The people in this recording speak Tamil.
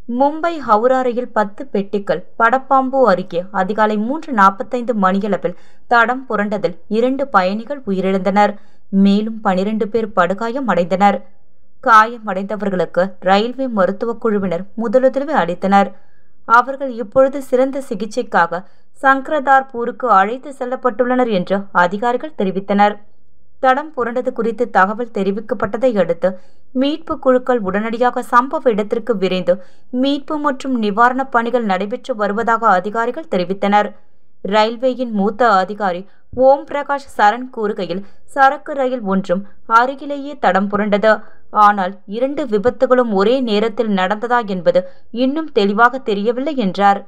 மும்பை ஹவுரா ரயில் 10 பெட்டிகள் படப்பாம்பு அருகே அதிகாலை 3:45 மணியளவில் தடம் புரண்டதில் 2 பயணிகள் உயிரிழந்தனர். மேலும் 12 பேர் படுகாயம் அடைந்தனர். காயமடைந்தவர்களுக்கு ரயில்வே மருத்துவக் குழுவினர் முதலுதவி அளித்தனர். அவர்கள் இப்பொழுது சிறந்த சிகிச்சைக்காக சங்கரதார்பூருக்கு அழைத்து செல்லப்பட்டுள்ளனர் என்று அதிகாரிகள் தெரிவித்தனர். தடம் புரண்டது குறித்து தகவல் தெரிவிக்கப்பட்டதை அடுத்து மீட்பு குழுக்கள் உடனடியாக சம்பவ இடத்திற்கு விரைந்து மீட்பு மற்றும் நிவாரணப் பணிகள் நடைபெற்று வருவதாக அதிகாரிகள் தெரிவித்தனர். ரயில்வேயின் மூத்த அதிகாரி ஓம் பிரகாஷ் சரண் கூறுகையில், சரக்கு ரயில் ஒன்றும் அருகிலேயே தடம் புரண்டது. ஆனால் 2 விபத்துகளும் ஒரே நேரத்தில் நடந்ததா என்பது இன்னும் தெளிவாக தெரியவில்லை என்றார்.